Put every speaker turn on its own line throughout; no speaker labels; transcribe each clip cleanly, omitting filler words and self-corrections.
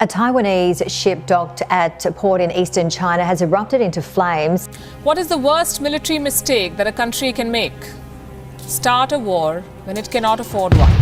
A Taiwanese ship docked at a port in eastern China has erupted into flames.
What is the worst military mistake that a country can make? Start a war when it cannot afford one.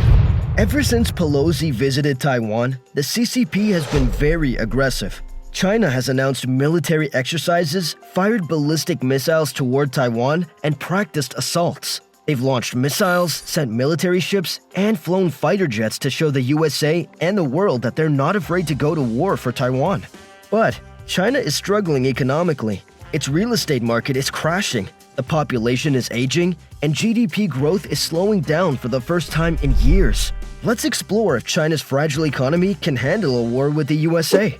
Ever since Pelosi visited Taiwan, the CCP has been very aggressive. China has announced military exercises, fired ballistic missiles toward Taiwan, and practiced assaults. They've launched missiles, sent military ships, and flown fighter jets to show the USA and the world that they're not afraid to go to war for Taiwan. But China is struggling economically. Its real estate market is crashing, the population is aging, and GDP growth is slowing down for the first time in years. Let's explore if China's fragile economy can handle a war with the USA.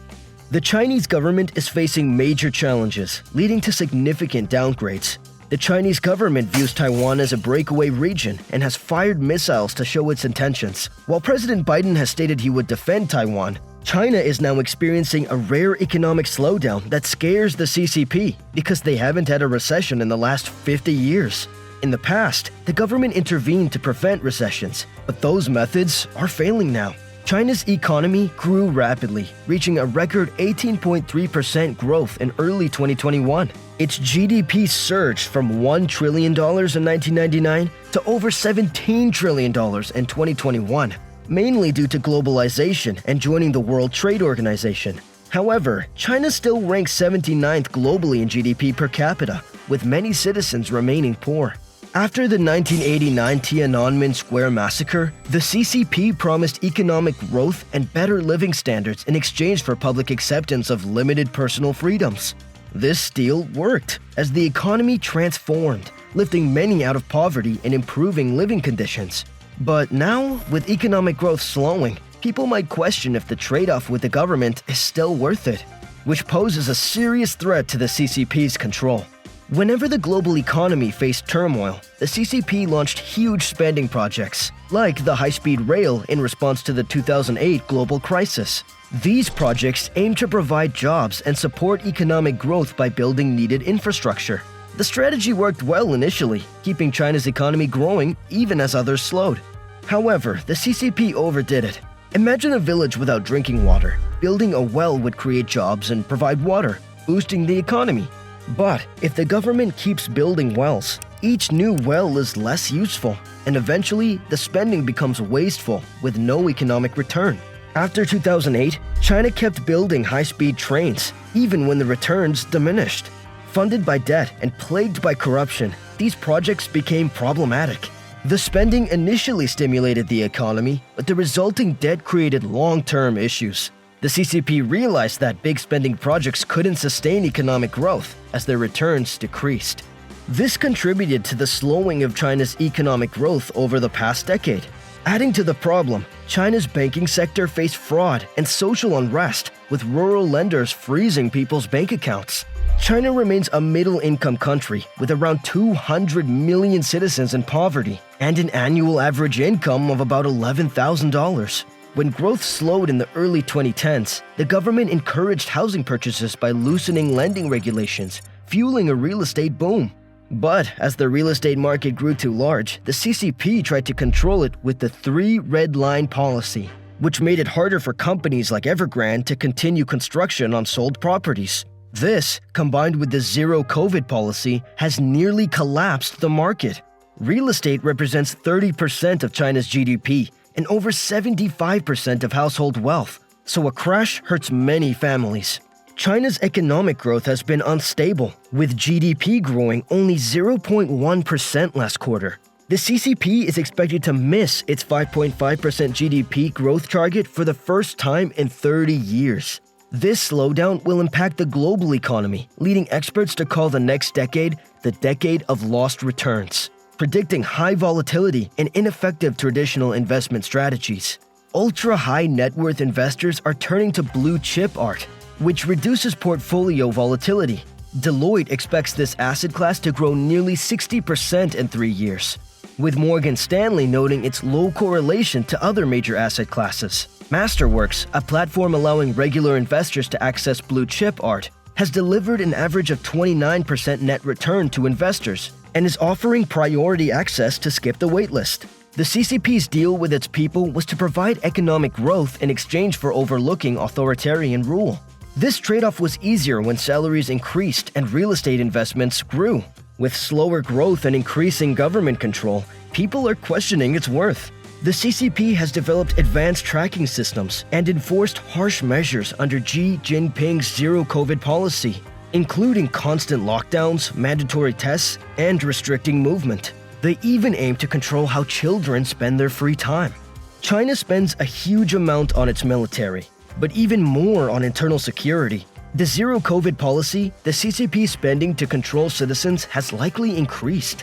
The Chinese government is facing major challenges, leading to significant downgrades. The Chinese government views Taiwan as a breakaway region and has fired missiles to show its intentions. While President Biden has stated he would defend Taiwan, China is now experiencing a rare economic slowdown that scares the CCP because they haven't had a recession in the last 50 years. In the past, the government intervened to prevent recessions, but those methods are failing now. China's economy grew rapidly, reaching a record 18.3% growth in early 2021. Its GDP surged from $1 trillion in 1999 to over $17 trillion in 2021, mainly due to globalization and joining the World Trade Organization. However, China still ranks 79th globally in GDP per capita, with many citizens remaining poor. After the 1989 Tiananmen Square massacre, the CCP promised economic growth and better living standards in exchange for public acceptance of limited personal freedoms. This deal worked, as the economy transformed, lifting many out of poverty and improving living conditions. But now, with economic growth slowing, people might question if the trade-off with the government is still worth it, which poses a serious threat to the CCP's control. Whenever the global economy faced turmoil, the CCP launched huge spending projects, like the high-speed rail in response to the 2008 global crisis. These projects aim to provide jobs and support economic growth by building needed infrastructure. The strategy worked well initially, keeping China's economy growing even as others slowed. However, the CCP overdid it. Imagine a village without drinking water. Building a well would create jobs and provide water, boosting the economy. But if the government keeps building wells, each new well is less useful, and eventually the spending becomes wasteful with no economic return. After 2008, China kept building high-speed trains, even when the returns diminished. Funded by debt and plagued by corruption, these projects became problematic. The spending initially stimulated the economy, but the resulting debt created long-term issues. The CCP realized that big spending projects couldn't sustain economic growth as their returns decreased. This contributed to the slowing of China's economic growth over the past decade. Adding to the problem, China's banking sector faced fraud and social unrest, with rural lenders freezing people's bank accounts. China remains a middle-income country with around 200 million citizens in poverty and an annual average income of about $11,000. When growth slowed in the early 2010s, the government encouraged housing purchases by loosening lending regulations, fueling a real estate boom. But as the real estate market grew too large, the CCP tried to control it with the 3 red line policy, which made it harder for companies like Evergrande to continue construction on sold properties. This, combined with the zero COVID policy, has nearly collapsed the market. Real estate represents 30% of China's GDP and over 75% of household wealth, so a crash hurts many families. China's economic growth has been unstable, with GDP growing only 0.1% last quarter. The CCP is expected to miss its 5.5% GDP growth target for the first time in 30 years. This slowdown will impact the global economy, leading experts to call the next decade the decade of lost returns, predicting high volatility and ineffective traditional investment strategies. Ultra-high net worth investors are turning to blue-chip art, which reduces portfolio volatility. Deloitte expects this asset class to grow nearly 60% in 3 years, with Morgan Stanley noting its low correlation to other major asset classes. Masterworks, a platform allowing regular investors to access blue-chip art, has delivered an average of 29% net return to investors and is offering priority access to skip the waitlist. The CCP's deal with its people was to provide economic growth in exchange for overlooking authoritarian rule. This trade-off was easier when salaries increased and real estate investments grew. With slower growth and increasing government control, people are questioning its worth. The CCP has developed advanced tracking systems and enforced harsh measures under Xi Jinping's zero-COVID policy, including constant lockdowns, mandatory tests, and restricting movement. They even aim to control how children spend their free time. China spends a huge amount on its military, but even more on internal security. The zero-COVID policy, the CCP's spending to control citizens has likely increased.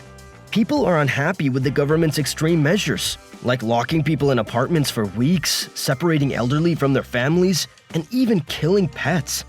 People are unhappy with the government's extreme measures, like locking people in apartments for weeks, separating elderly from their families, and even killing pets.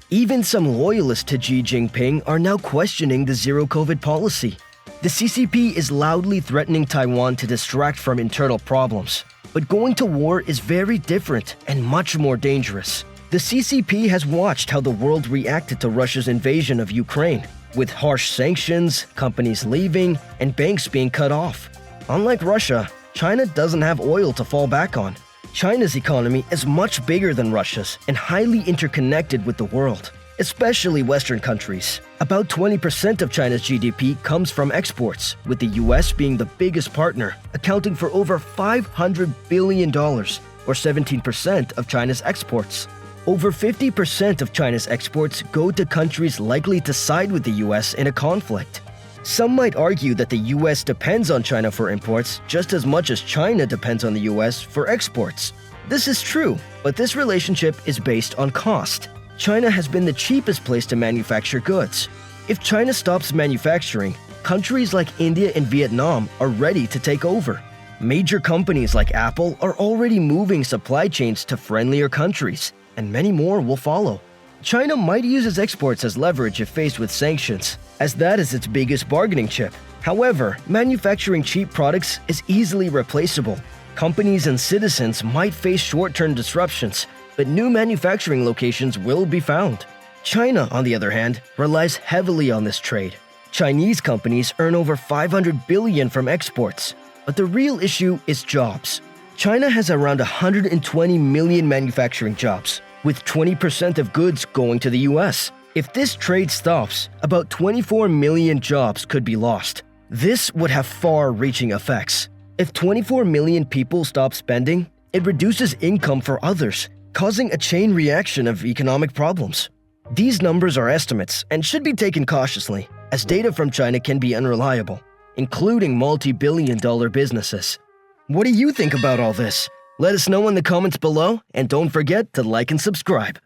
Even some loyalists to Xi Jinping are now questioning the zero-COVID policy. The CCP is loudly threatening Taiwan to distract from internal problems. But going to war is very different and much more dangerous. The CCP has watched how the world reacted to Russia's invasion of Ukraine, with harsh sanctions, companies leaving, and banks being cut off. Unlike Russia, China doesn't have oil to fall back on. China's economy is much bigger than Russia's and highly interconnected with the world, especially Western countries. About 20% of China's GDP comes from exports, with the US being the biggest partner, accounting for over $500 billion, or 17% of China's exports. Over 50% of China's exports go to countries likely to side with the US in a conflict. Some might argue that the US depends on China for imports just as much as China depends on the US for exports. This is true, but this relationship is based on cost. China has been the cheapest place to manufacture goods. If China stops manufacturing, countries like India and Vietnam are ready to take over. Major companies like Apple are already moving supply chains to friendlier countries, and many more will follow. China might use its exports as leverage if faced with sanctions, as that is its biggest bargaining chip. However, manufacturing cheap products is easily replaceable. Companies and citizens might face short-term disruptions, but new manufacturing locations will be found. China, on the other hand, relies heavily on this trade. Chinese companies earn over $500 billion from exports, but the real issue is jobs. China has around 120 million manufacturing jobs, with 20% of goods going to the US. If this trade stops, about 24 million jobs could be lost. This would have far-reaching effects. If 24 million people stop spending, it reduces income for others, causing a chain reaction of economic problems. These numbers are estimates and should be taken cautiously, as data from China can be unreliable, including multi-billion-dollar businesses. What do you think about all this? Let us know in the comments below, and don't forget to like and subscribe.